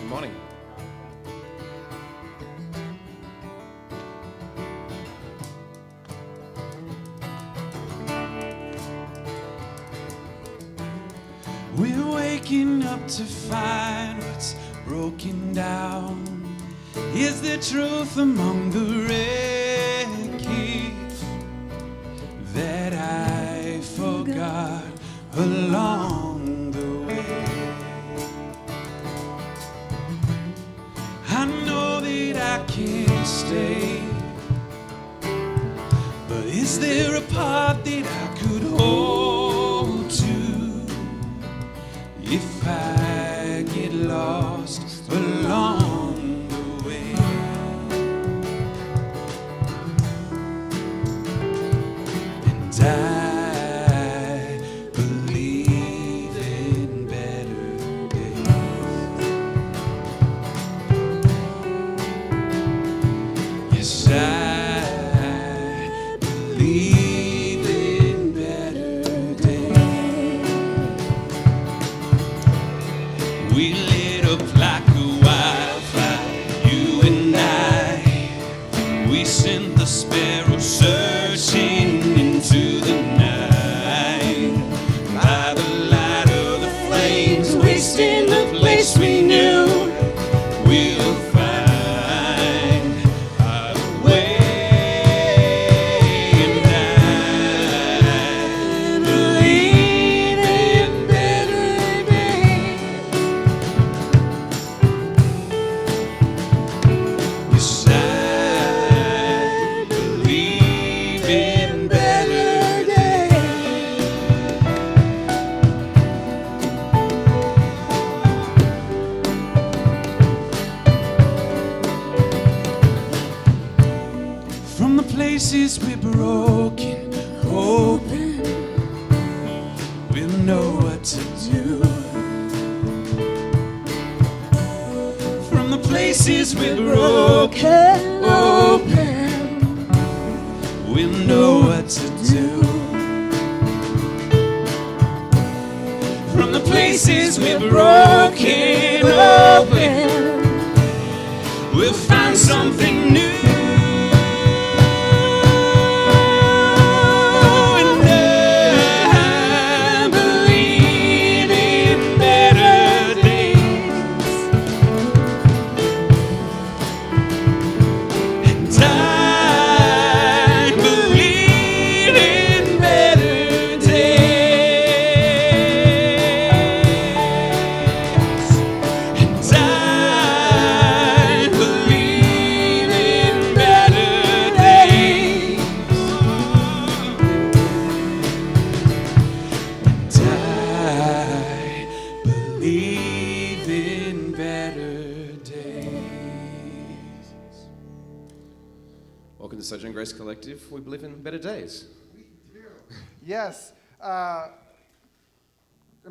Good morning. We're waking up to find what's broken down. Is there truth among the wreckage that I forgot along the way? I know that I can't stay, but is there a part that I could hold to if I get lost along the way? And I believe in better days. Yes, I believe in better days. We lit up like a wildfire, you and I. We sent the sparrow searching into the night. By the light of the flames, wasting the place we knew. We'll find our way. And I believe in better days. Yes, I believe in better days. From the places we're broken, open, we'll know what to do. From the places we're broken, open, we'll know what to do. From the places we're broken, open, we'll find something new. And I believe in better days. And I believe in better days. And I believe in better days. And I believe in better days. Welcome to Sojourn Grace Collective. We believe in better days. Yes. Am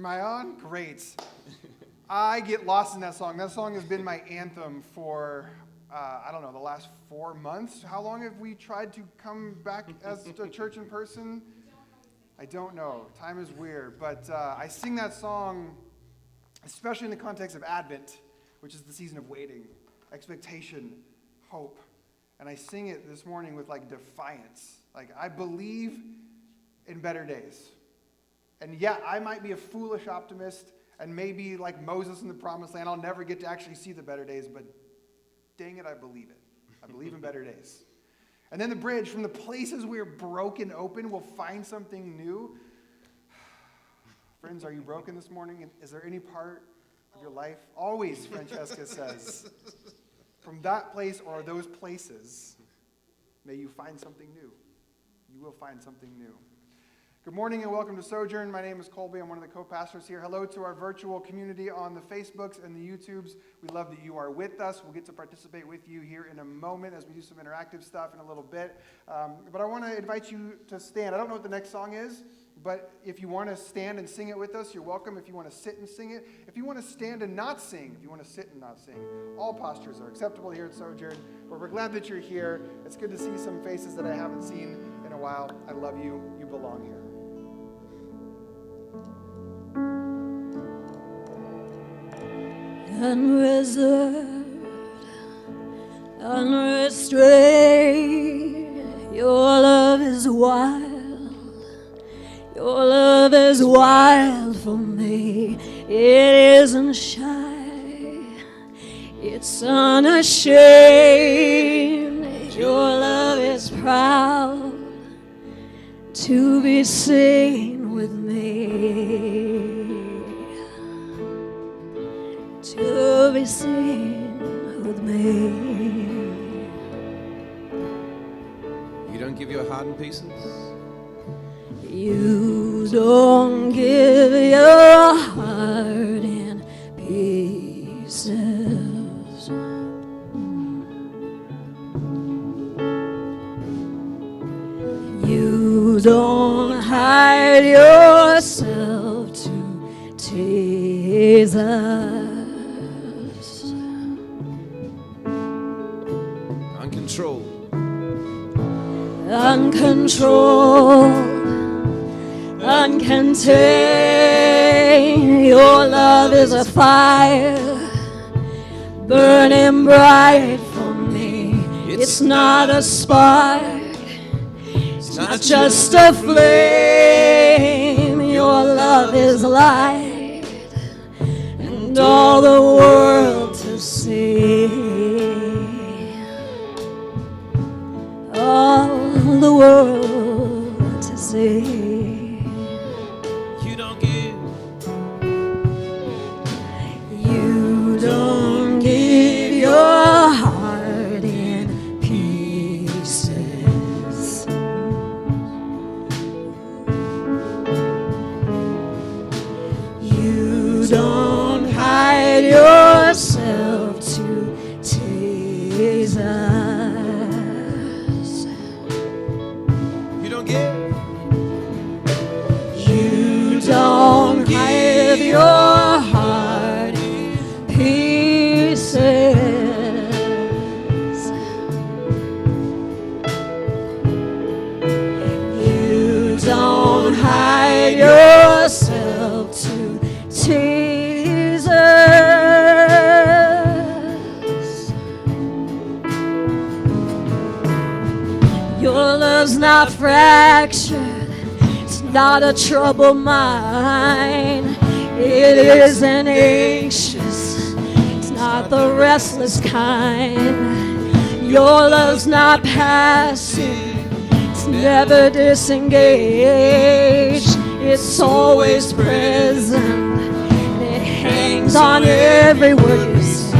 I on? Great. I get lost in that song. That song has been my anthem for, I don't know, the last 4 months. How long have we tried to come back as a church in person? I don't know. Time is weird. But I sing that song, especially in the context of Advent, which is the season of waiting, expectation, hope. And I sing it this morning with like defiance. Like, I believe in better days. And yeah, I might be a foolish optimist, and maybe like Moses in the promised land, I'll never get to actually see the better days, but dang it, I believe it. I believe in better days. And then the bridge, from the places we're broken open, we'll find something new. Friends, are you broken this morning? Is there any part of your life? Always, Francesca says. From that place or those places, may you find something new. You will find something new. Good morning and welcome to Sojourn. My name is Colby. I'm one of the co-pastors here. Hello to our virtual community on the Facebooks and the YouTubes. We love that you are with us. We'll get to participate with you here in a moment as we do some interactive stuff in a little bit. But I want to invite you to stand. I don't know what the next song is, but if you want to stand and sing it with us, you're welcome. If you want to sit and sing it, if you want to stand and not sing, if you want to sit and not sing, all postures are acceptable here at Sojourn. But we're glad that you're here. It's good to see some faces that I haven't seen in a while. I love you. You belong here. unreserved, unrestrained. Your love is wild. Your love is wild for me. It isn't shy. It's unashamed. Your love is proud to be seen with me. To be seen with me. You don't give your heart in pieces? You don't give your heart in pieces. You don't hide yourself to tease us. Uncontrolled. Uncontrolled, uncontained. Your love is a fire burning bright for me. It's not a spark, it's not just a flame. Your love is light and all the world to see. All the world to see. You don't give. You don't give your heart in pieces. You don't hide yourself to tease us. You don't give. You don't give your heart in pieces. You don't hide yourself to tease us. Your love's not fractured, it's not a troubled mind. It isn't anxious, it's not the restless kind. Your love's not passive, it's never disengaged. It's always present, and it hangs on every word you say.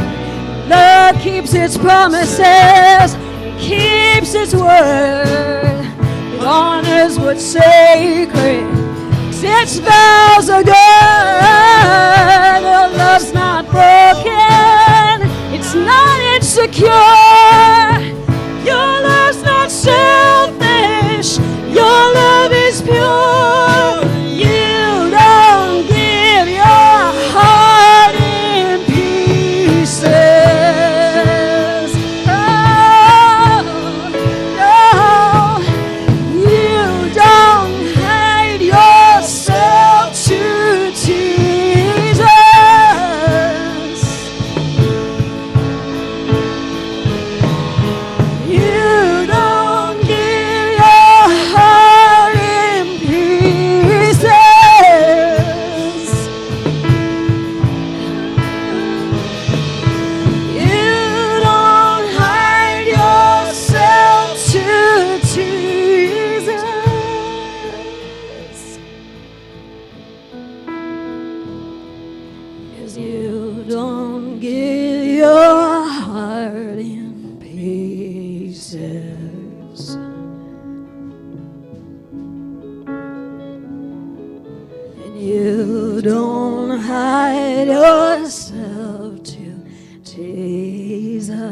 Love keeps its promises, keeps its word. It honors what's sacred, its vows are good. Your love's not broken, it's not insecure. Your love's not selfish, your love is pure. You don't give your heart in pieces. Oh, no. You don't hide yourself to tease us. You don't give your heart in pieces. You don't hide yourself to tease us. 'Cause you don't give your heart in pieces. And you don't hide yourself to tease us.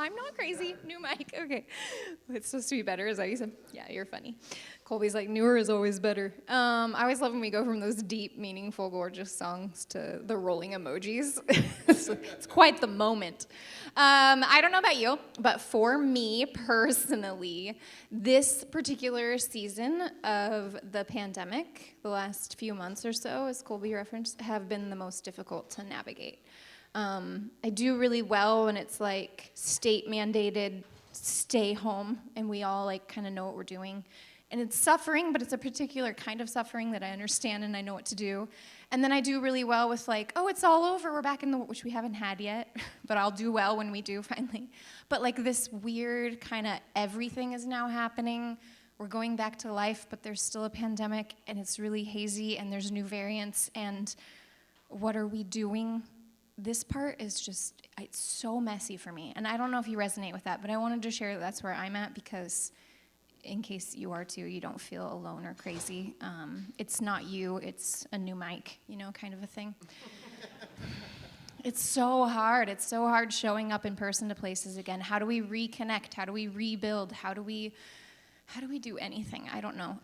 I'm not crazy. New mic. Okay. It's supposed to be better, is that what you said? Yeah, you're funny. Colby's like, newer is always better. I always love when we go from those deep, meaningful, gorgeous songs to the rolling emojis. It's quite the moment. I don't know about you, but for me personally, this particular season of the pandemic, the last few months or so, as Colby referenced, have been the most difficult to navigate. I do really well when it's like state mandated stay home and we all like kind of know what we're doing. And it's suffering, but it's a particular kind of suffering that I understand and I know what to do. And then I do really well with like, oh, it's all over, we're back in the, which we haven't had yet, but I'll do well when we do finally. But like this weird kind of everything is now happening. We're going back to life, but there's still a pandemic and it's really hazy and there's new variants and what are we doing? This part is just, it's so messy for me. And I don't know if you resonate with that, but I wanted to share that's where I'm at because in case you are too, you don't feel alone or crazy. It's not you, it's a new mic, you know, kind of a thing. It's so hard. It's so hard showing up in person to places again. How do we reconnect? How do we rebuild? How do we do anything? I don't know.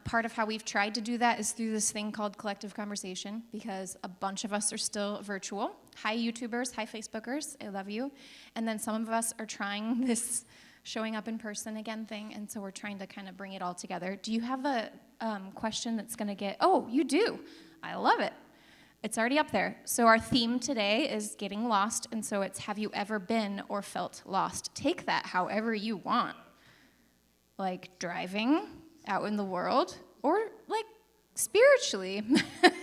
Part of how we've tried to do that is through this thing called collective conversation because a bunch of us are still virtual. Hi, YouTubers. Hi, Facebookers. I love you. And then some of us are trying this showing up in person again thing, and so we're trying to kind of bring it all together. Do you have a question that's going to get, oh, you do. I love it. It's already up there. So our theme today is getting lost, and so it's have you ever been or felt lost? Take that however you want. Like driving out in the world, or like spiritually,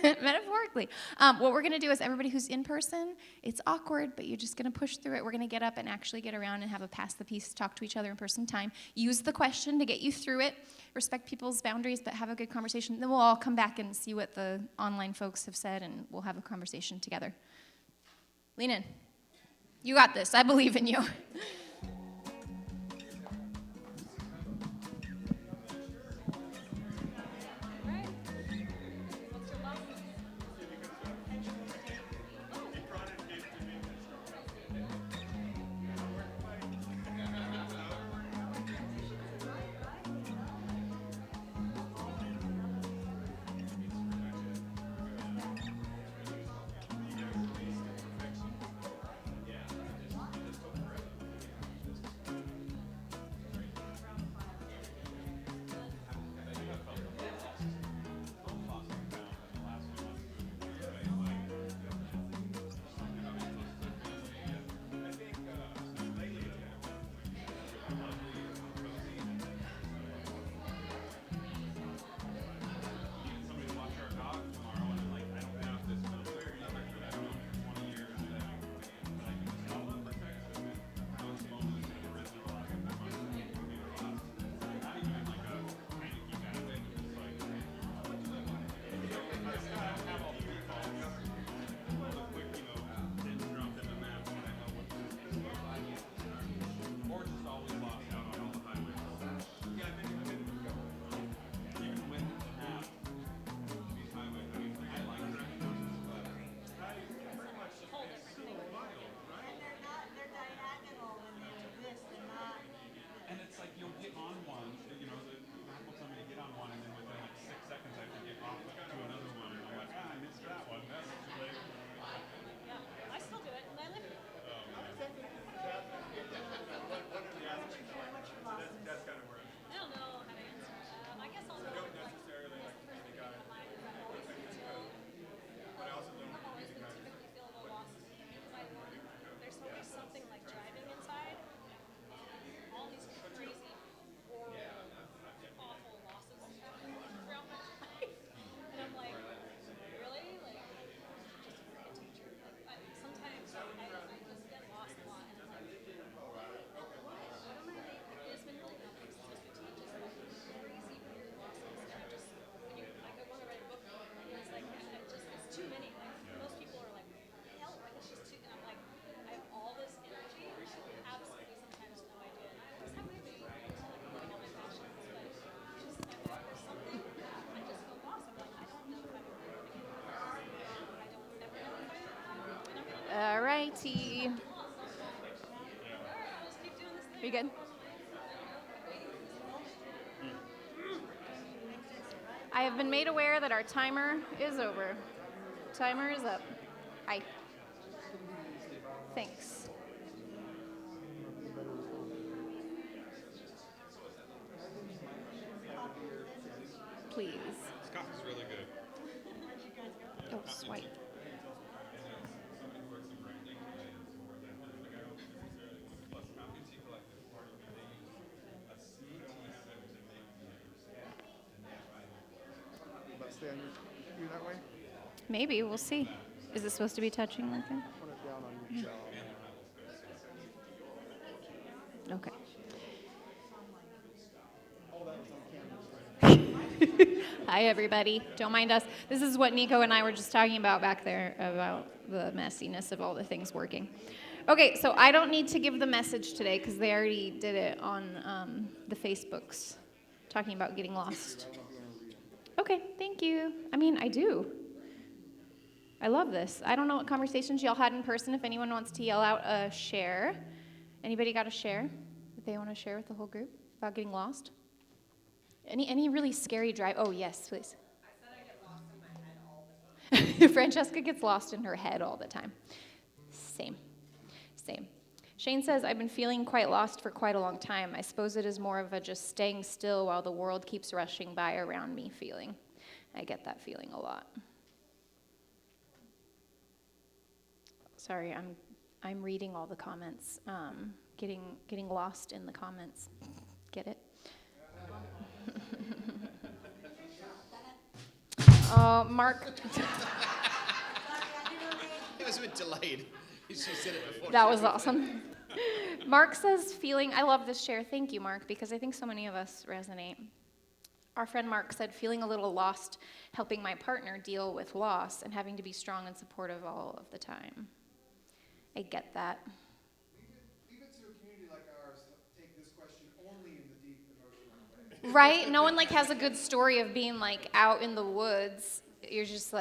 metaphorically. What we're gonna do is everybody who's in person, it's awkward, but you're just gonna push through it. We're gonna get up and actually get around and have a pass the peace, talk to each other in person time. Use the question to get you through it. Respect people's boundaries, but have a good conversation. Then we'll all come back and see what the online folks have said, and we'll have a conversation together. Lean in. You got this. I believe in you. All righty. Are you good? I have been made aware that our timer is over. Timer is up. Hi. Thanks. Please. This coffee's really good. Oh, swipe. Let's stay on you that way. Maybe, we'll see. Is it supposed to be touching like that? Put it down on your shelf. Okay. Hi, everybody. Don't mind us. This is what Nico and I were just talking about back there about the messiness of all the things working. Okay, so I don't need to give the message today because they already did it on the Facebooks, talking about getting lost. Okay, thank you. I mean, I do. I love this. I don't know what conversations y'all had in person. If anyone wants to yell out a share. Anybody got a share that they want to share with the whole group about getting lost? Any really scary drive? Oh, yes, please. I said I get lost in my head all the time. Francesca gets lost in her head all the time. Same. Shane says, I've been feeling quite lost for quite a long time. I suppose it is more of a just staying still while the world keeps rushing by around me feeling. I get that feeling a lot. Sorry, I'm reading all the comments. Getting lost in the comments. Get it? Mark. It was a bit delayed. She said it before. That was awesome. Mark says, I love this share. Thank you, Mark, because I think so many of us resonate. Our friend Mark said, feeling a little lost, helping my partner deal with loss and having to be strong and supportive all of the time. I get that. Leave it to a community like ours to take this question only in the deep emotional way. Right? No one has a good story of being out in the woods. You're just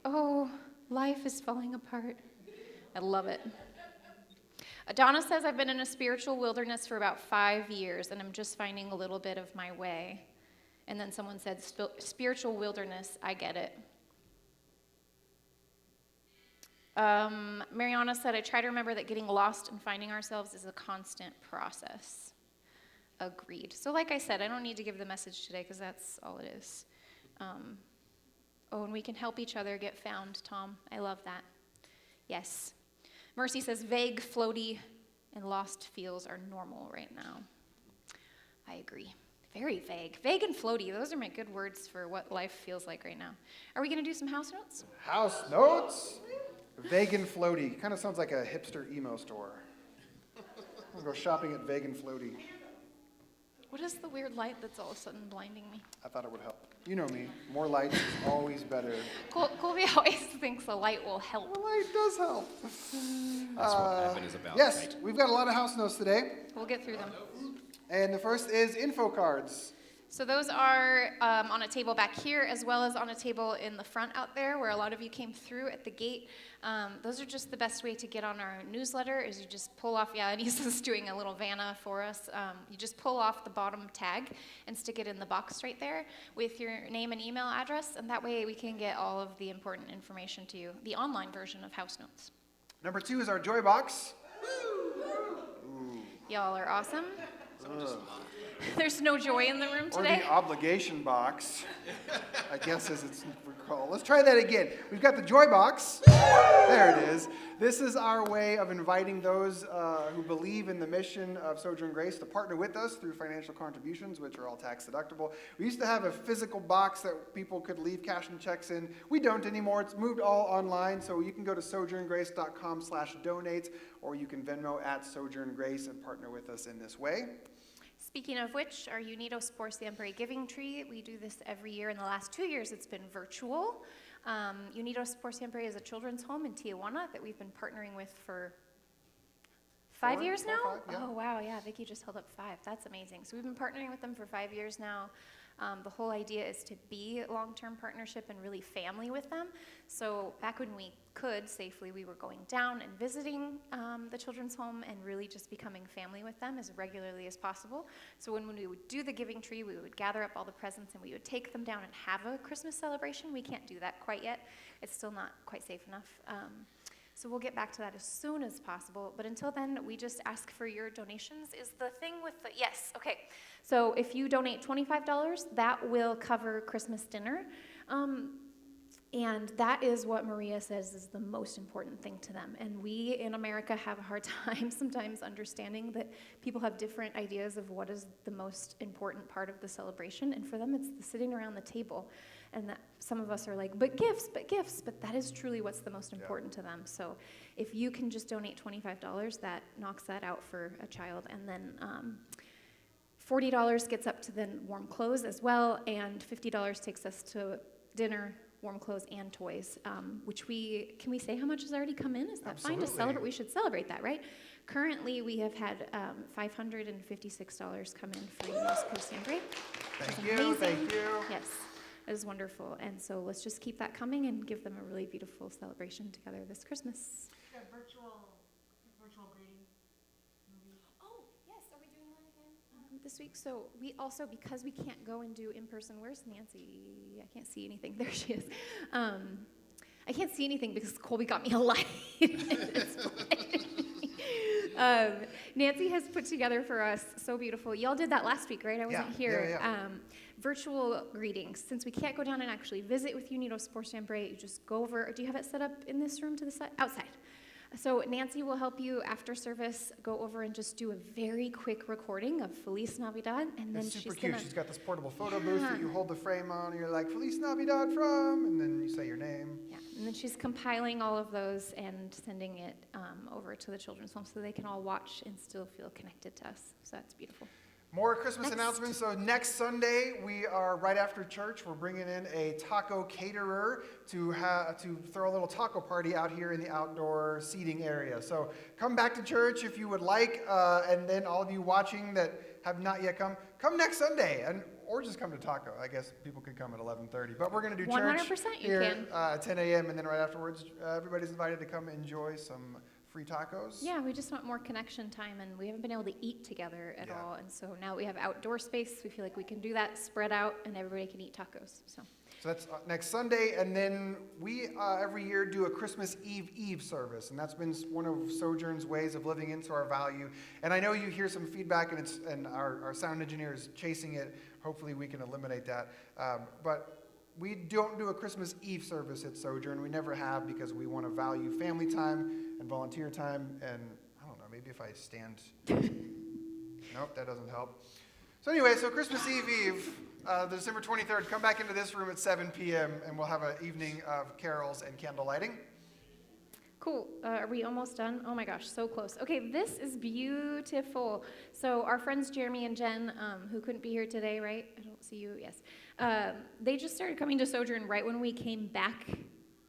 oh, life is falling apart. I love it. Donna says, I've been in a spiritual wilderness for about 5 years, and I'm just finding a little bit of my way. And then someone said, spiritual wilderness, I get it. Mariana said, I try to remember that getting lost and finding ourselves is a constant process. Agreed. So like I said, I don't need to give the message today because that's all it is. And we can help each other get found, Tom. I love that. Yes. Mercy says, vague, floaty, and lost feels are normal right now. I agree. Very vague. Vague and floaty, those are my good words for what life feels like right now. Are we going to do some house notes? House notes? Vague and floaty. Kind of sounds like a hipster emo store. I'll go shopping at Vague and Floaty. What is the weird light that's all of a sudden blinding me? I thought it would help. You know me. More light is always better. Colby always thinks the light will help. The light does help. That's what Advent is about, Yes, Kate. we've got a lot of house notes today. We'll get through them. And the first is info cards. So those are on a table back here, as well as on a table in the front out there, where a lot of you came through at the gate. Those are just the best way to get on our newsletter, is you just pull off, Anissa's doing a little Vanna for us. You just pull off the bottom tag and stick it in the box right there with your name and email address, and that way we can get all of the important information to you, the online version of House Notes. Number 2 is our Joy Box. Y'all are awesome. There's no joy in the room Or today. the obligation box, I guess as it's called. Let's try that again. We've got the Joy Box. There it is. This is our way of inviting those who believe in the mission of Sojourn Grace to partner with us through financial contributions, which are all tax deductible. We used to have a physical box that people could leave cash and checks in. We don't anymore. It's moved all online, so you can go to sojourngrace.com/donates, or you can Venmo at Sojourn Grace and partner with us in this way. Speaking of which, our Unidos por Siempre Giving Tree, we do this every year. In the last 2 years, it's been virtual. Unidos por Siempre is a children's home in Tijuana that we've been partnering with for 5 years now? Five, yeah. Oh, wow, yeah, Vicki just held up 5. That's amazing. So we've been partnering with them for 5 years now. The whole idea is to be long-term partnership and really family with them. So back when we could safely, we were going down and visiting the children's home and really just becoming family with them as regularly as possible. So when we would do the giving tree, we would gather up all the presents and we would take them down and have a Christmas celebration. We can't do that quite yet. It's still not quite safe enough. So we'll get back to that as soon as possible. But until then, we just ask for your donations. Is the thing with the, yes, okay. So if you donate $25, that will cover Christmas dinner. And that is what Maria says is the most important thing to them. And we in America have a hard time sometimes understanding that people have different ideas of what is the most important part of the celebration. And for them, it's the sitting around the table. And that some of us are like, but gifts. But that is truly what's the most important to them. So if you can just donate $25, that knocks that out for a child. And then $40 gets up to then warm clothes as well. And $50 takes us to dinner, warm clothes, and toys, which can we say how much has already come in? Is that Absolutely. fine to celebrate? We should celebrate that, right? Currently, we have had $556 come in for UNESCO Siempre. Thank you. Yes, it is wonderful. And so let's just keep that coming and give them a really beautiful celebration together this Christmas. The virtual greeting movie. Oh, yes, are we doing one again this week? So we also, because we can't go and do in-person, where's Nancy? I can't see anything. There she is. I can't see anything because Colby got me a light. Nancy has put together for us, so beautiful. Y'all did that last week, right? I wasn't here. Yeah. Virtual greetings. Since we can't go down and actually visit with you, Unidos por Siempre, you just go over. Do you have it set up in this room to the side? Outside. So Nancy will help you after service go over and just do a very quick recording of Feliz Navidad, and then It's super she's cute. gonna. She's got this portable photo booth that you hold the frame on, and you're like, Feliz Navidad from, and then you say your name. Yeah, and then she's compiling all of those and sending it over to the children's home so they can all watch and still feel connected to us. So that's beautiful. More Christmas Next. announcements. So next Sunday, we are right after church. We're bringing in a taco caterer to throw a little taco party out here in the outdoor seating area. So come back to church if you would like, and then all of you watching that have not yet come next Sunday, or just come to taco. I guess people could come at 11:30, but we're going to do church 100% you here can. at 10 a.m. and then right afterwards, everybody's invited to come enjoy some free tacos. Yeah, we just want more connection time, and we haven't been able to eat together at all. And so now we have outdoor space. We feel like we can do that, spread out, and everybody can eat tacos. So that's next Sunday, and then we every year do a Christmas Eve service, and that's been one of Sojourn's ways of living into our value. And I know you hear some feedback, and our sound engineer is chasing it. Hopefully we can eliminate that. But we don't do a Christmas Eve service at Sojourn. We never have, because we want to value family time and volunteer time. And I don't know, maybe if I stand. Nope, that doesn't help. So anyway, so Christmas Eve, December 23rd, come back into this room at 7 p.m. and we'll have an evening of carols and candle lighting. cool. Are we almost done? Oh my gosh, so close. Okay, this is beautiful. So our friends Jeremy and Jen, who couldn't be here today, right? I don't see you. Yes. They just started coming to Sojourn right when we came back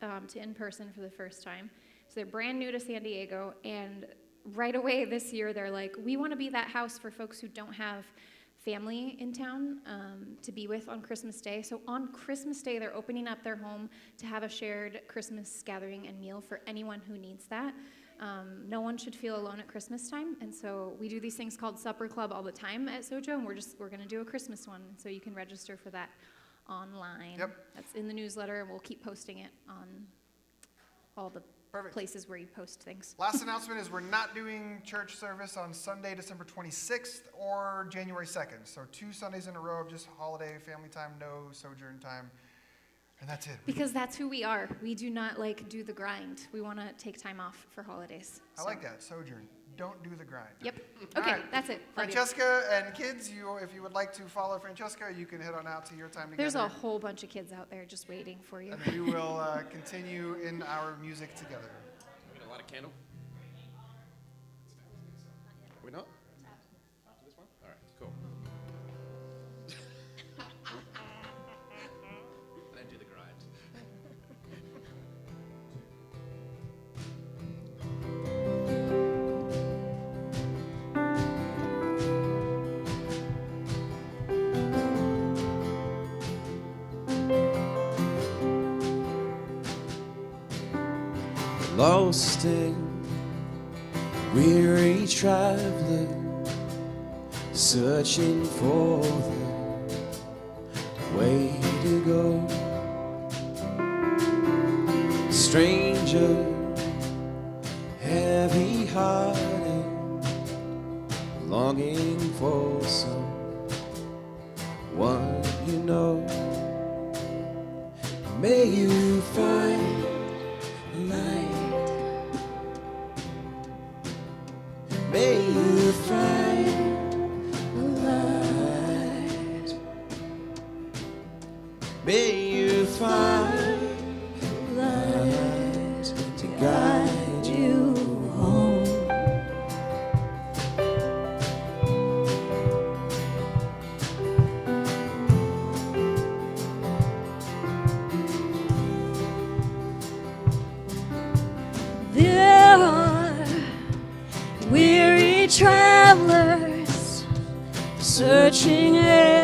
to in-person for the first time. So they're brand new to San Diego, and right away this year they're like, we want to be that house for folks who don't have family in town to be with on Christmas Day. So on Christmas Day, they're opening up their home to have a shared Christmas gathering and meal for anyone who needs that. No one should feel alone at Christmas time, and so we do these things called Supper Club all the time at Sojo, and we're going to do a Christmas one, so you can register for that online. Yep. That's in the newsletter, and we'll keep posting it on all the Perfect. places where you post things. Last announcement is we're not doing church service on Sunday, December 26th or January 2nd. So 2 Sundays in a row of just holiday, family time, no Sojourn time. And that's it. Because that's who we are. We do not do the grind. We want to take time off for holidays. I like that, Sojourn. Don't do the grind. Yep. All Okay, right. that's it. Love you. Francesca and kids, if you would like to follow Francesca, you can head on out to your time together. There's a whole bunch of kids out there just waiting for you. And we will continue in our music together. We got a lot of candle. Are we not? After this one? All right, cool. And then do the grind. lost and weary traveler, searching for the way to go. Stranger, heavy-hearted, longing for someone you know. May you find light. May you find light. May you find light to guide you home. There are weary travelers searching everywhere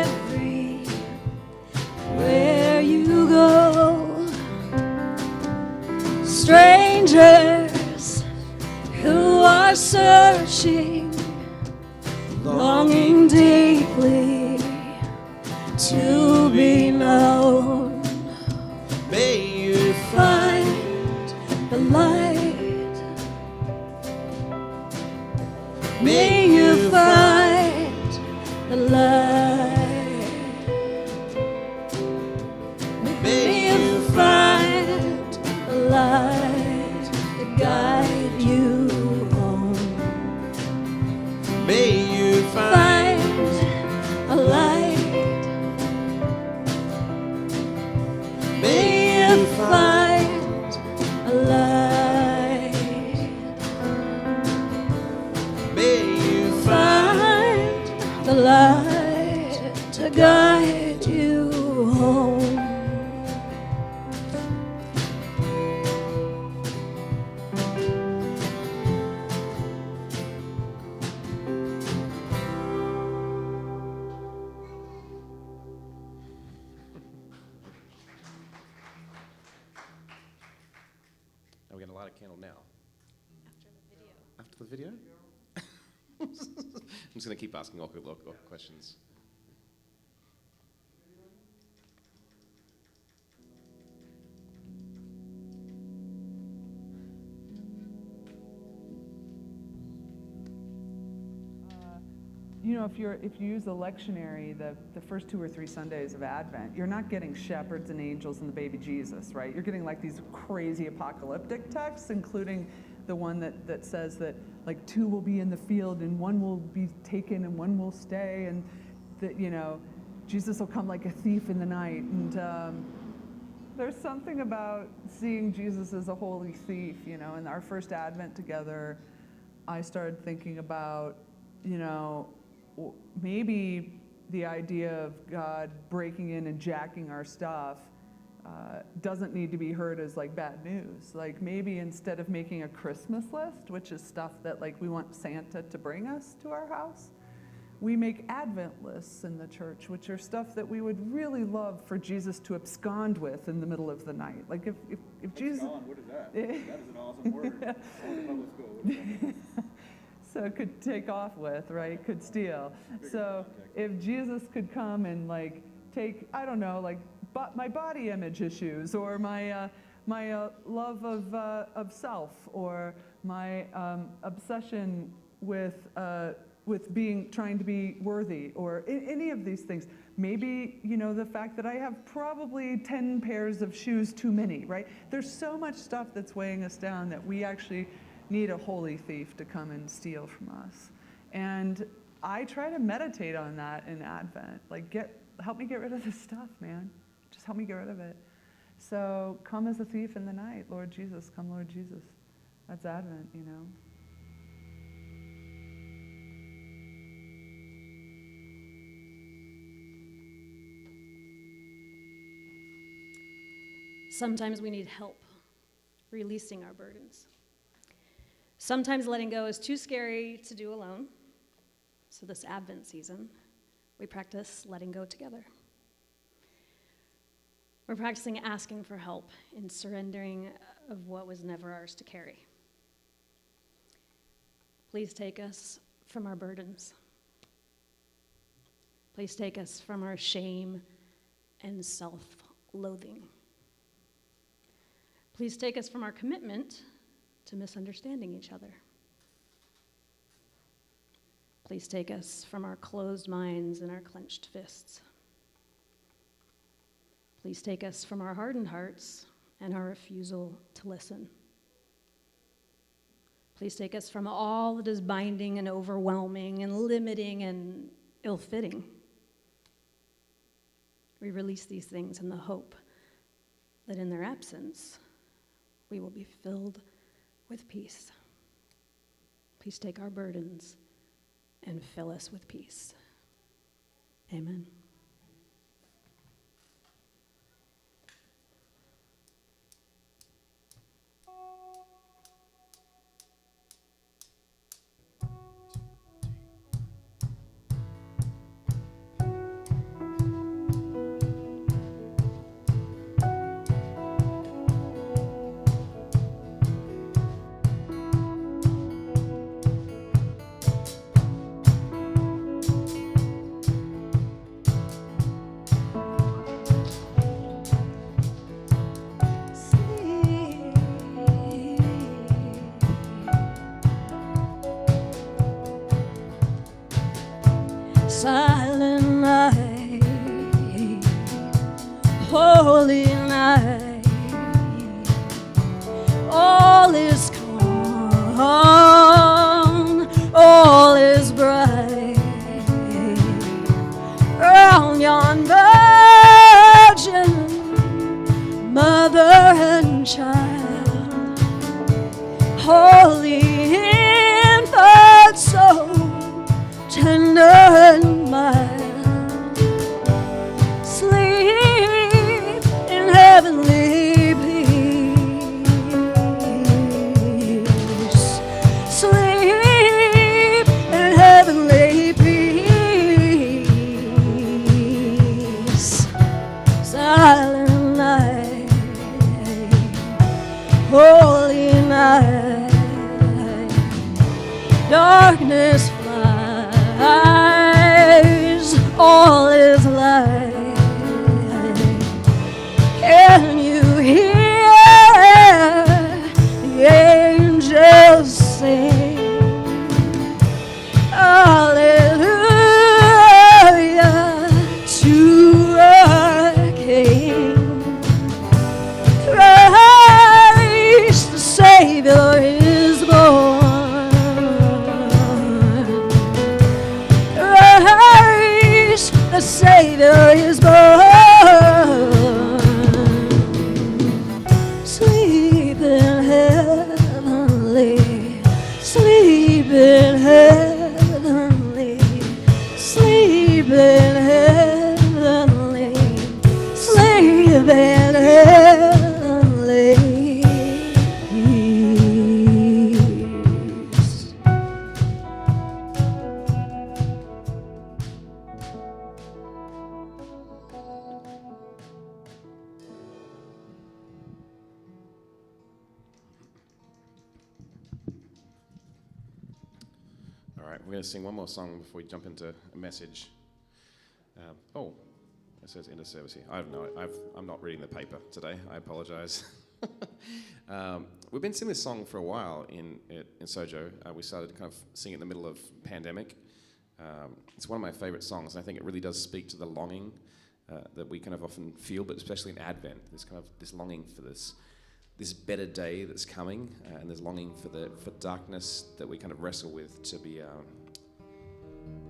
you go. Strangers who are searching, longing deeply to be known. May you find The light. May you find the light. May you find the light to guide you home. May you Find a light. May you find a light. May you Find the light to guide you home. Are we going to light a candle now? After the video. I'm just going to keep asking awkward questions. You know, if you use the lectionary, the first 2 or 3 Sundays of Advent, you're not getting shepherds and angels and the baby Jesus, right? You're getting like these crazy apocalyptic texts, including the one that says that like 2 will be in the field and 1 will be taken and 1 will stay, and that, you know, Jesus will come like a thief in the night. And there's something about seeing Jesus as a holy thief, you know. In our first Advent together, I started thinking about, you know, maybe the idea of God breaking in and jacking our stuff doesn't need to be heard as like bad news. Like maybe instead of making a Christmas list, which is stuff that like we want Santa to bring us to our house, we make Advent lists in the church, which are stuff that we would really love for Jesus to abscond with in the middle of the night. Like if Jesus... Abscond, what is that? That is an awesome word. I went to public school. What does that mean? So could take off with, right? Could steal. So if Jesus could come and like take, I don't know, like my body image issues, or my love of self, or my obsession with trying to be worthy, or any of these things. Maybe, you know, the fact that I have probably 10 pairs of shoes too many, right? There's so much stuff that's weighing us down that we actually need a holy thief to come and steal from us. And I try to meditate on that in Advent. Like, help me get rid of this stuff, man. Just help me get rid of it. So come as a thief in the night, Lord Jesus. Come, Lord Jesus. That's Advent, you know. Sometimes we need help releasing our burdens. Sometimes letting go is too scary to do alone. So this Advent season, we practice letting go together. We're practicing asking for help in surrendering of what was never ours to carry. Please take us from our burdens. Please take us from our shame and self-loathing. Please take us from our commitment to misunderstanding each other. Please take us from our closed minds and our clenched fists. Please take us from our hardened hearts and our refusal to listen. Please take us from all that is binding and overwhelming and limiting and ill-fitting. We release these things in the hope that in their absence, we will be filled with peace. Please take our burdens and fill us with peace. Amen. Silent night, holy night, all is calm, all is bright, round yon virgin, mother and child, holy infant soul, tender and mild, sleep in heavenly peace, sleep in heavenly peace. Silent night, holy night, darkness all is light. Can you hear the angels sing? Hallelujah to our King. Christ the Savior is born. The Savior is born. Sleep in heavenly, sleep in heavenly, sleep in heavenly, sleep in heavenly peace. All right, we're going to sing one more song before we jump into a message. It says end of service here. I'm not reading the paper today. I apologize. We've been singing this song for a while in Sojo. We started to kind of sing it in the middle of pandemic. It's one of my favorite songs, and I think it really does speak to the longing that we kind of often feel, but especially in Advent. There's kind of this longing for this better day that's coming, and there's longing for darkness that we kind of wrestle with to be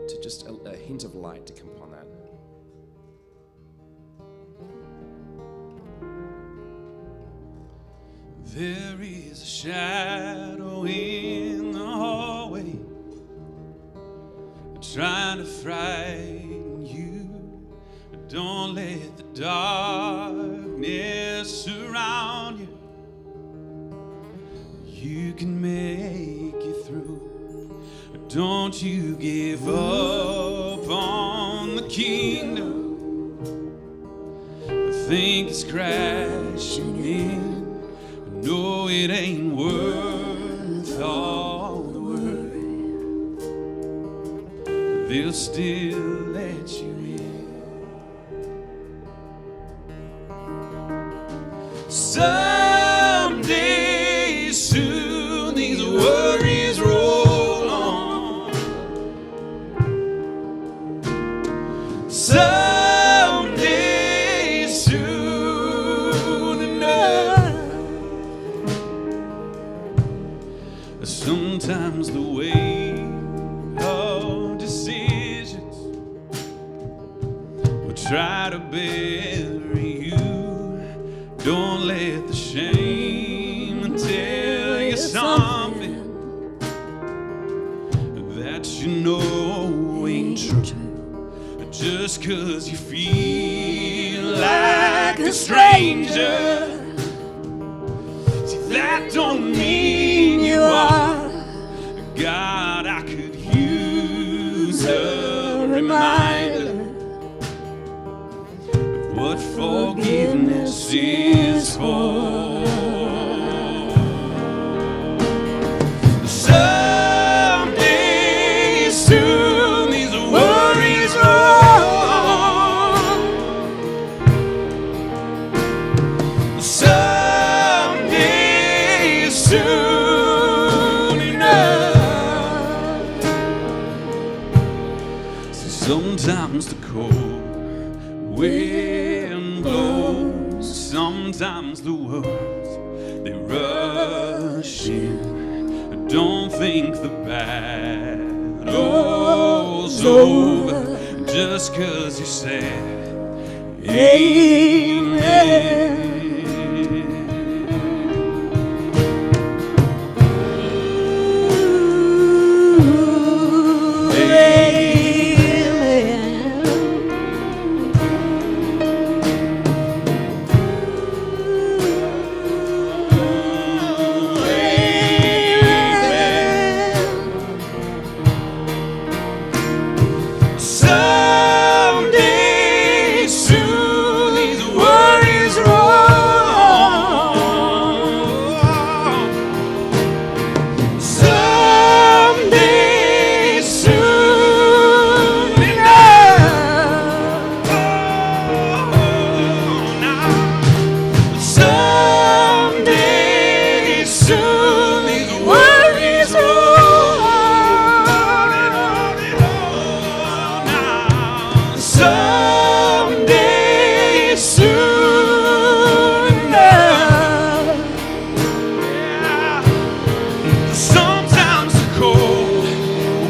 to just a hint of light to come upon that. There is a shadow in the hallway trying to frighten you. Don't let the darkness surround you. You can make it through. Don't you give up on the kingdom. I think it's crashing in. No it ain't worth all the worry, they'll still let you in. Someday soon these worries roll on. Someday soon enough. Sometimes the weight of decisions will try to bury you. Don't let the shame tell you something that you know ain't true. Just 'cause you feel like a stranger, see, that don't mean you are. God, I could use a reminder of what forgiveness is for. Someday soon these worries roll. Someday soon enough. See, sometimes the cold wind blows, sometimes the words they rush in. Don't think the battle's over just 'cause you said amen. Someday soon these worries roll. Someday soon enough. Someday soon these worries roll. Someday soon enough. Sometimes the cold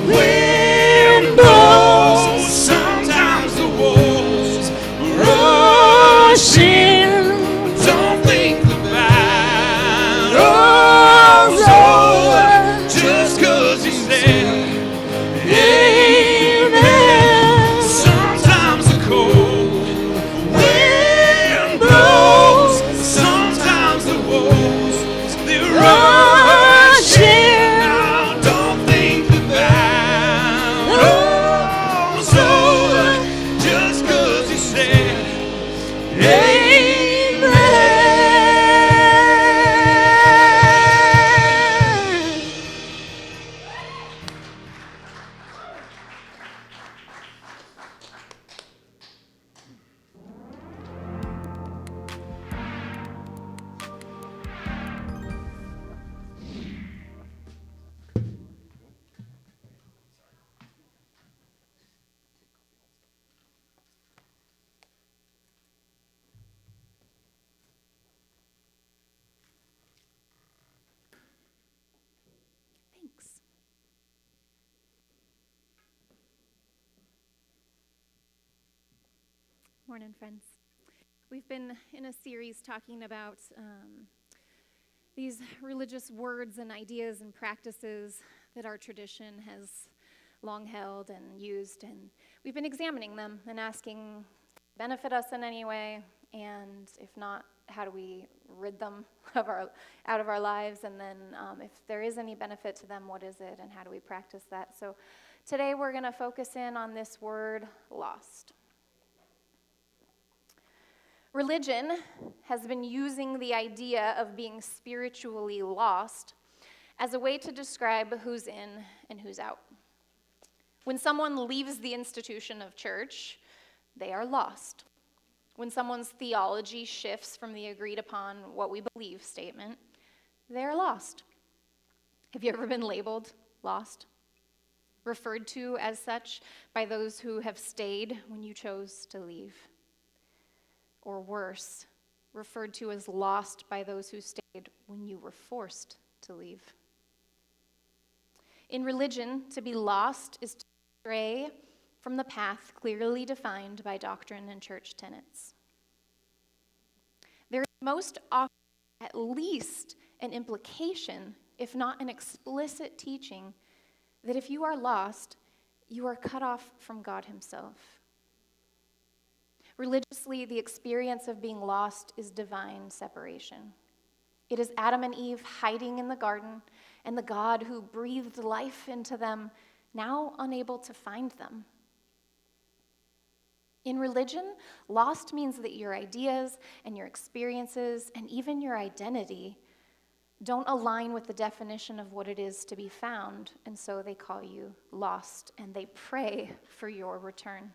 wind blows, sometimes the wolves rush in. Don't think the battle's over just 'cause you said amen. Sometimes the cold wind blows, sometimes the wolves they rush in. Now don't think the battle's over just 'cause you said amen. Thanks. Morning, friends. We've been in a series talking about these religious words and ideas and practices that our tradition has long held and used, and we've been examining them and asking, benefit us in any way, and if not, how do we rid them out of our lives, and then if there is any benefit to them, what is it, and how do we practice that? So today we're going to focus in on this word, lost. Religion has been using the idea of being spiritually lost as a way to describe who's in and who's out. When someone leaves the institution of church, they are lost. When someone's theology shifts from the agreed upon what we believe statement, they're lost. Have you ever been labeled lost? Referred to as such by those who have stayed when you chose to leave? Or worse, referred to as lost by those who stayed when you were forced to leave? In religion, to be lost is to stray from the path clearly defined by doctrine and church tenets. There is most often at least an implication, if not an explicit teaching, that if you are lost, you are cut off from God himself. Religiously, the experience of being lost is divine separation. It is Adam and Eve hiding in the garden, and the God who breathed life into them now unable to find them. In religion, lost means that your ideas and your experiences and even your identity don't align with the definition of what it is to be found, and so they call you lost, and they pray for your return.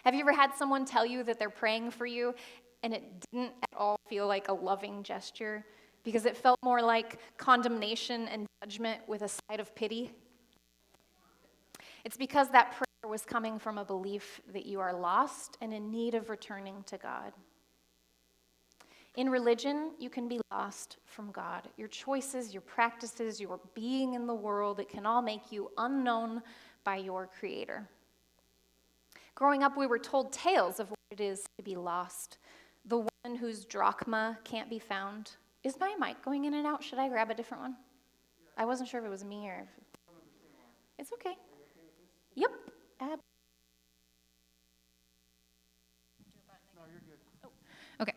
Have you ever had someone tell you that they're praying for you, and it didn't at all feel like a loving gesture, because it felt more like condemnation and judgment with a side of pity? It's because that prayer was coming from a belief that you are lost and in need of returning to God. In religion, you can be lost from God. Your choices, your practices, your being in the world, it can all make you unknown by your Creator. Growing up, we were told tales of what it is to be lost. The one whose drachma can't be found. Is my mic going in and out? Should I grab a different one? I wasn't sure if it was me or if... It's okay. Yep. Okay.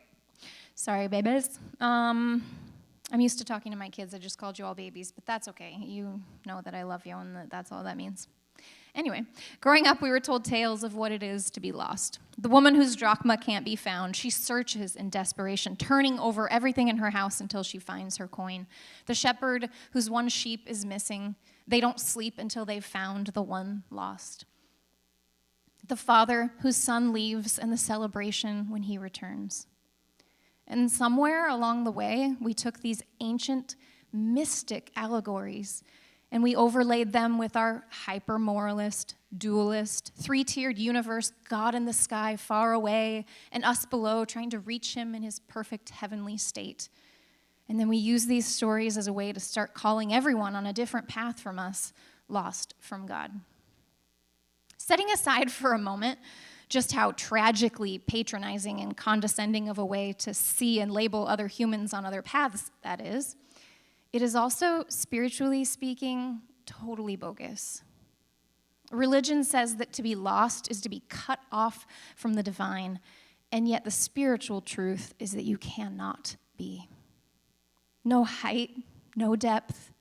Sorry, babies. I'm used to talking to my kids. I just called you all babies, but that's okay. You know that I love you, and that's all that means. Anyway, growing up, we were told tales of what it is to be lost. The woman whose drachma can't be found, she searches in desperation, turning over everything in her house until she finds her coin. The shepherd whose one sheep is missing, they don't sleep until they've found the one lost. The father whose son leaves and the celebration when he returns. And somewhere along the way, we took these ancient, mystic allegories and we overlaid them with our hyper-moralist, dualist, three-tiered universe, God in the sky far away, and us below trying to reach him in his perfect heavenly state. And then we use these stories as a way to start calling everyone on a different path from us, lost from God. Setting aside for a moment just how tragically patronizing and condescending of a way to see and label other humans on other paths that is, it is also, spiritually speaking, totally bogus. Religion says that to be lost is to be cut off from the divine, and yet the spiritual truth is that you cannot be. No height, no depth,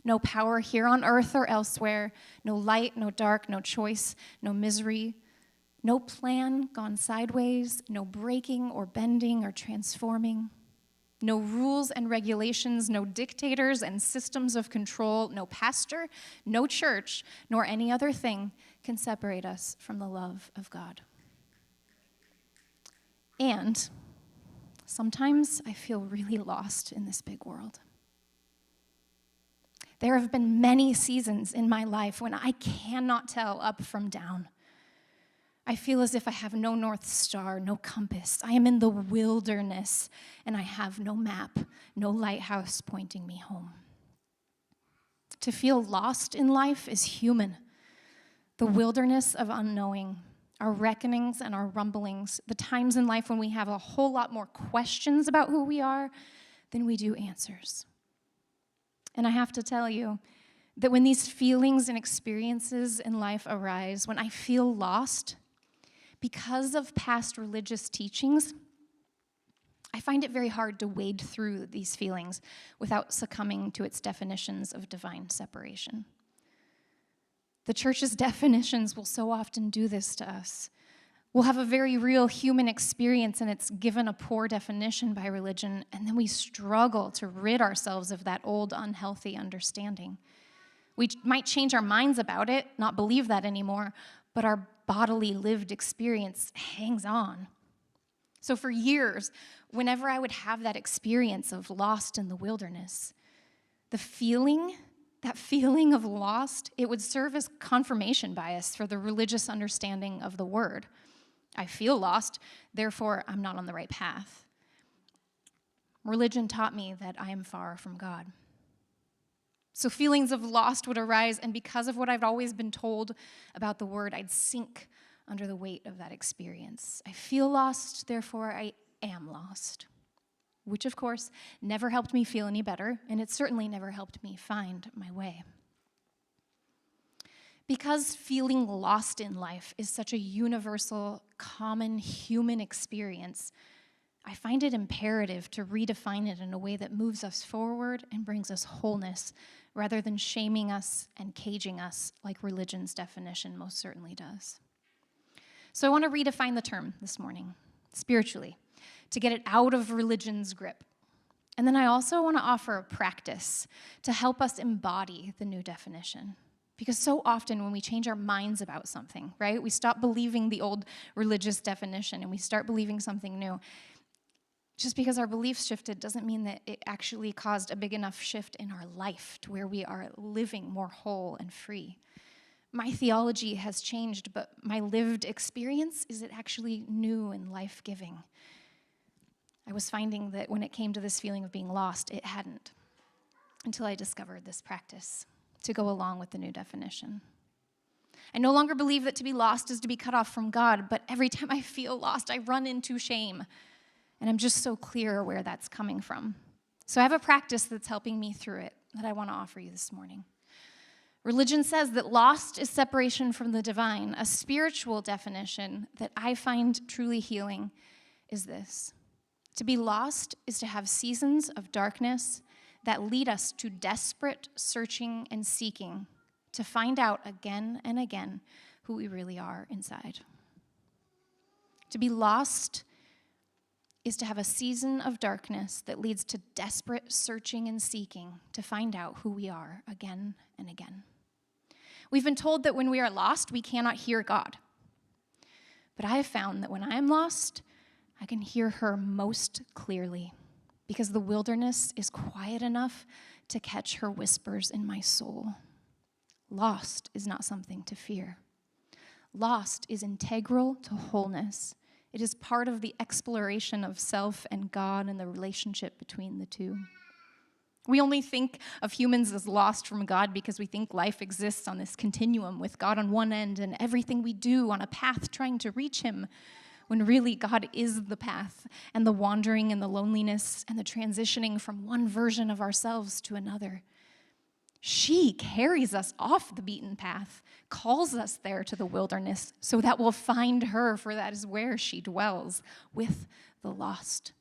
no power here on earth or elsewhere, no light, no dark, no choice, no misery, no plan gone sideways, no breaking or bending or transforming. No rules and regulations, no dictators and systems of control, no pastor, no church, nor any other thing can separate us from the love of God. And sometimes I feel really lost in this big world. There have been many seasons in my life when I cannot tell up from down. I feel as if I have no North Star, no compass. I am in the wilderness, and I have no map, no lighthouse pointing me home. To feel lost in life is human. The wilderness of unknowing, our reckonings and our rumblings, the times in life when we have a whole lot more questions about who we are than we do answers. And I have to tell you that when these feelings and experiences in life arise, when I feel lost, because of past religious teachings, I find it very hard to wade through these feelings without succumbing to its definitions of divine separation. The church's definitions will so often do this to us. We'll have a very real human experience, and it's given a poor definition by religion, and then we struggle to rid ourselves of that old, unhealthy understanding. We might change our minds about it, not believe that anymore, but our bodily lived experience hangs on. So for years, whenever I would have that experience of lost in the wilderness, that feeling of lost, it would serve as confirmation bias for the religious understanding of the word. I feel lost, therefore I'm not on the right path. Religion taught me that I am far from God. So feelings of lost would arise, and because of what I've always been told about the word, I'd sink under the weight of that experience. I feel lost, therefore I am lost. Which, of course, never helped me feel any better, and it certainly never helped me find my way. Because feeling lost in life is such a universal, common human experience, I find it imperative to redefine it in a way that moves us forward and brings us wholeness, rather than shaming us and caging us like religion's definition most certainly does. So I want to redefine the term this morning, spiritually, to get it out of religion's grip. And then I also want to offer a practice to help us embody the new definition. Because so often when we change our minds about something, right, we stop believing the old religious definition and we start believing something new. Just because our beliefs shifted doesn't mean that it actually caused a big enough shift in our life to where we are living more whole and free. My theology has changed, but my lived experience, is it actually new and life-giving? I was finding that when it came to this feeling of being lost, it hadn't, until I discovered this practice to go along with the new definition. I no longer believe that to be lost is to be cut off from God, but every time I feel lost, I run into shame. And I'm just so clear where that's coming from. So I have a practice that's helping me through it that I want to offer you this morning. Religion says that lost is separation from the divine. A spiritual definition that I find truly healing is this. To be lost is to have seasons of darkness that lead us to desperate searching and seeking to find out again and again who we really are inside. To be lost is to have a season of darkness that leads to desperate searching and seeking to find out who we are again and again. We've been told that when we are lost, we cannot hear God. But I have found that when I am lost, I can hear her most clearly because the wilderness is quiet enough to catch her whispers in my soul. Lost is not something to fear. Lost is integral to wholeness. It is part of the exploration of self and God and the relationship between the two. We only think of humans as lost from God because we think life exists on this continuum with God on one end and everything we do on a path trying to reach him, when really God is the path and the wandering and the loneliness and the transitioning from one version of ourselves to another. She carries us off the beaten path, calls us there to the wilderness so that we'll find her, for that is where she dwells with the lost.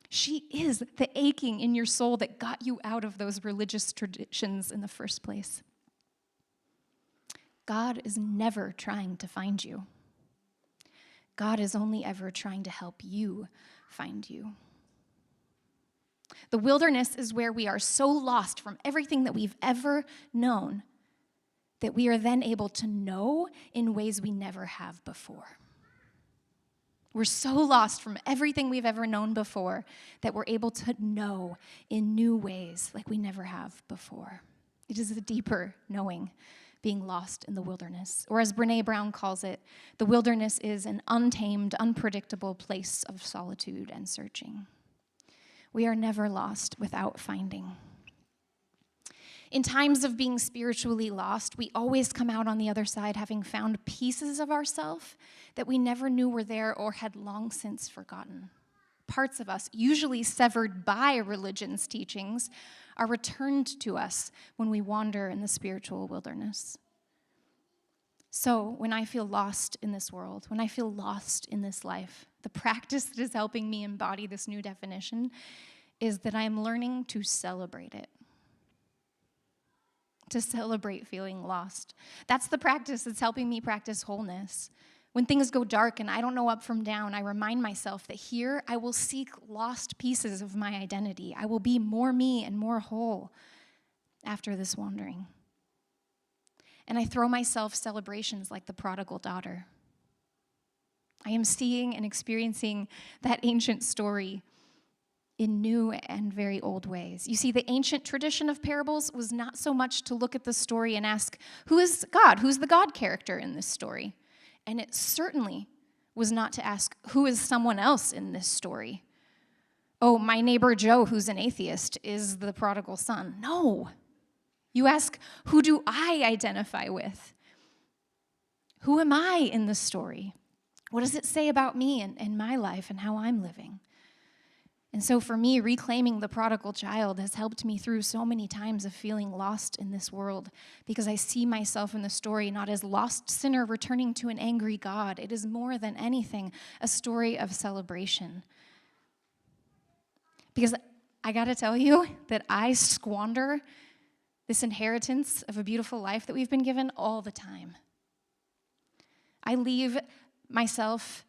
She is the aching in your soul that got you out of those religious traditions in the first place. God is never trying to find you. God is only ever trying to help you find you. The wilderness is where we are so lost from everything that we've ever known that we are then able to know in ways we never have before. We're so lost from everything we've ever known before that we're able to know in new ways like we never have before. It is a deeper knowing, being lost in the wilderness. Or as Brené Brown calls it, the wilderness is an untamed, unpredictable place of solitude and searching. We are never lost without finding. In times of being spiritually lost, we always come out on the other side having found pieces of ourselves that we never knew were there or had long since forgotten. Parts of us, usually severed by religion's teachings, are returned to us when we wander in the spiritual wilderness. So when I feel lost in this world, when I feel lost in this life, the practice that is helping me embody this new definition is that I am learning to celebrate it. To celebrate feeling lost. That's the practice that's helping me practice wholeness. When things go dark and I don't know up from down, I remind myself that here I will seek lost pieces of my identity. I will be more me and more whole after this wandering. And I throw myself celebrations like the prodigal daughter. I am seeing and experiencing that ancient story in new and very old ways. You see, the ancient tradition of parables was not so much to look at the story and ask, who is God? Who's the God character in this story? And it certainly was not to ask, who is someone else in this story? Oh, my neighbor Joe, who's an atheist, is the prodigal son. No. You ask, who do I identify with? Who am I in the story? What does it say about me and my life and how I'm living? And so for me, reclaiming the prodigal child has helped me through so many times of feeling lost in this world, because I see myself in the story not as lost sinner returning to an angry God. It is more than anything a story of celebration. Because I gotta tell you that I squander this inheritance of a beautiful life that we've been given all the time. I leave myself,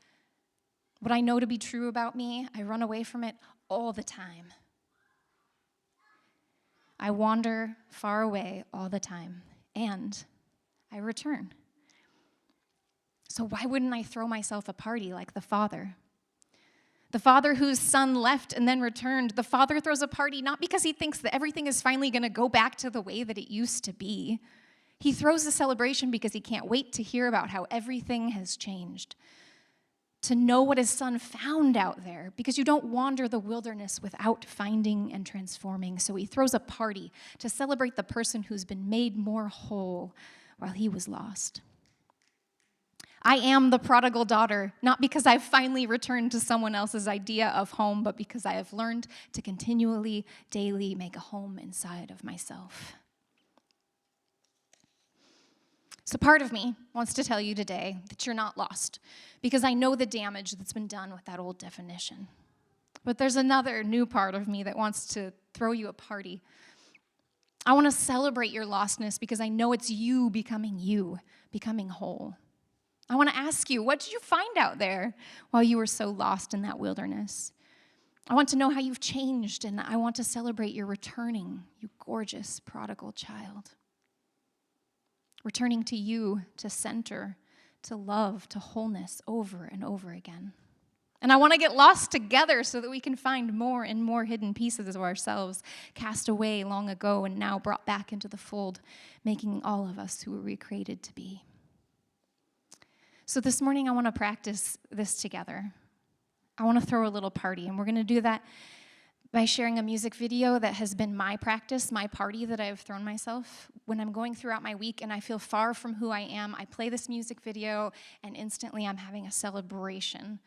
what I know to be true about me, I run away from it all the time. I wander far away all the time, and I return. So why wouldn't I throw myself a party like the Father? The Father whose Son left and then returned. The Father throws a party not because he thinks that everything is finally going to go back to the way that it used to be. He throws a celebration because he can't wait to hear about how everything has changed. To know what his Son found out there, because you don't wander the wilderness without finding and transforming. So he throws a party to celebrate the person who's been made more whole while he was lost. I am the prodigal daughter, not because I've finally returned to someone else's idea of home, but because I have learned to continually, daily make a home inside of myself. So part of me wants to tell you today that you're not lost, because I know the damage that's been done with that old definition. But there's another new part of me that wants to throw you a party. I want to celebrate your lostness because I know it's you, becoming whole. I want to ask you, what did you find out there while you were so lost in that wilderness? I want to know how you've changed, and I want to celebrate your returning, you gorgeous prodigal child. Returning to you, to center, to love, to wholeness over and over again. And I want to get lost together so that we can find more and more hidden pieces of ourselves cast away long ago and now brought back into the fold, making all of us who were recreated to be. So this morning I want to practice this together. I want to throw a little party, and we're going to do that by sharing a music video that has been my practice, my party that I've thrown myself. When I'm going throughout my week and I feel far from who I am, I play this music video, and instantly I'm having a celebration.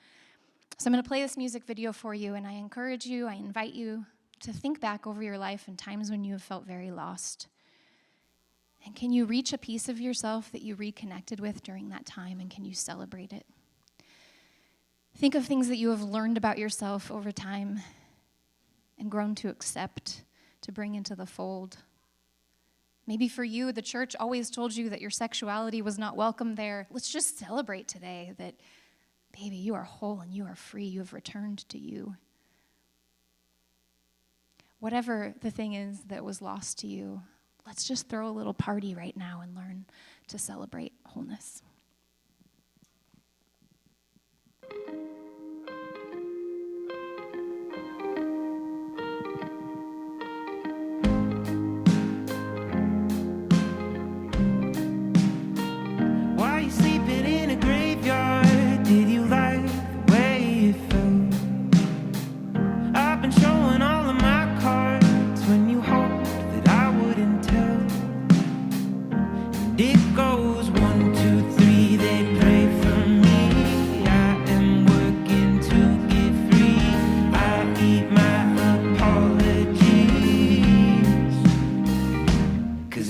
So I'm going to play this music video for you, and I encourage you, I invite you to think back over your life and times when you have felt very lost. And can you reach a piece of yourself that you reconnected with during that time, and can you celebrate it? Think of things that you have learned about yourself over time and grown to accept, to bring into the fold. Maybe for you, the church always told you that your sexuality was not welcome there. Let's just celebrate today that, baby, you are whole and you are free. You have returned to you. Whatever the thing is that was lost to you, let's just throw a little party right now and learn to celebrate wholeness.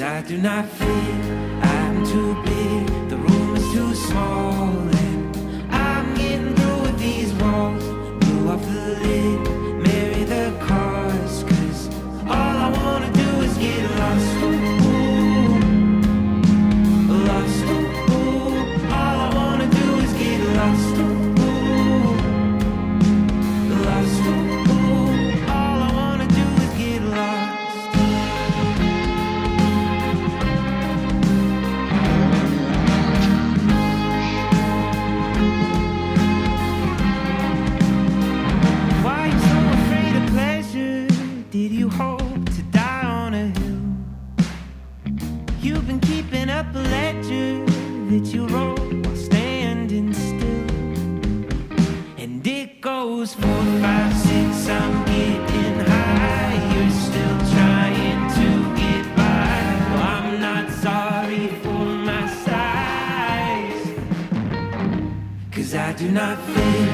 I do not fit, I'm too big, the room is too small, and I'm getting through with these walls. Blew off the lid, marry the cars, 'cause all I wanna do is get lost. Ooh, lost. Ooh, all I wanna do is get that you wrote while standing still. And it goes 4, 5, 6, I'm getting high. You're still trying to get by. Well, I'm not sorry for my size, 'cause I do not fit,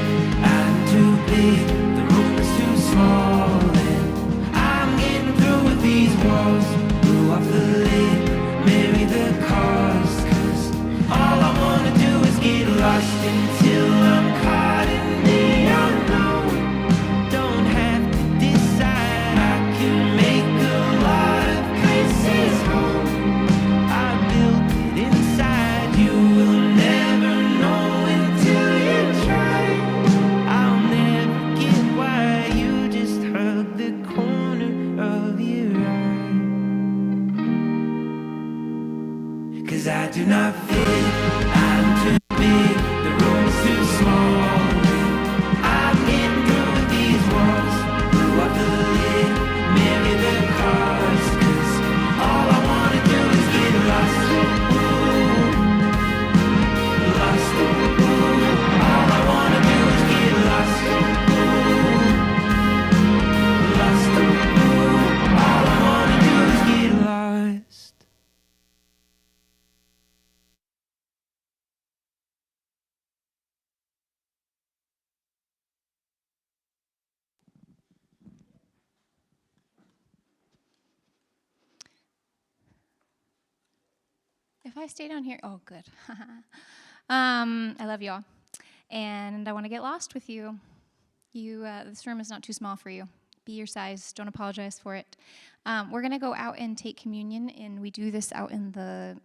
I'm too big, the room is too small, and I'm getting through with these walls. Blew off the lid, marry the cause, 'cause all I wanna do is get lost until I'm caught in the unknown. Don't have to decide, I can make a lot of places home. I built it inside, you will never know until you try. I'll never get why you just hug the corner of your eye. 'Cause I do not fit, I'm too big, the room's too small. I'm getting through with these walls. Blew up the lid, marry the cause, 'cause all I wanna do is get lost. Ooh, lost. Ooh, all I wanna do is get lost. Ooh, lost. Ooh, all I wanna do is get lost. If I stay down here, oh, good. I love y'all, and I want to get lost with you. This room is not too small for you. Be your size. Don't apologize for it. We're gonna go out and take communion, and we do this out in the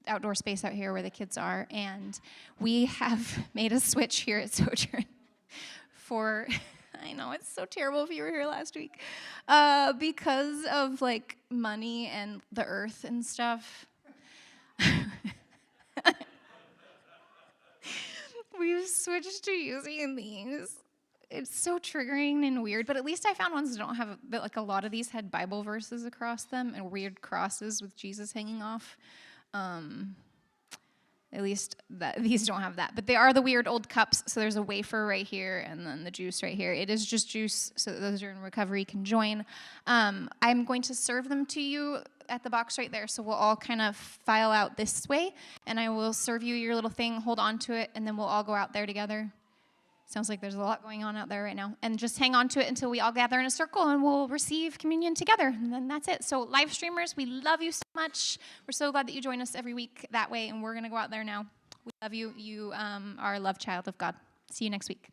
outdoor space out here where the kids are, and we have made a switch here at Sojourn for. I know, it's so terrible if you were here last week. Because of like money and the earth and stuff. We've switched to using these. It's so triggering and weird, but at least I found ones that don't have, like a lot of these had Bible verses across them and weird crosses with Jesus hanging off. At least these don't have that, but they are the weird old cups. So there's a wafer right here and then the juice right here. It is just juice, so that those who are in recovery can join. I'm going to serve them to you at the box right there, so we'll all kind of file out this way, and I will serve you your little thing, hold on to it, and then we'll all go out there together. Sounds like there's a lot going on out there right now. And just hang on to it until we all gather in a circle and we'll receive communion together. And then that's it. So live streamers, we love you so much. We're so glad that you join us every week that way. And we're going to go out there now. We love you. You are a love child of God. See you next week.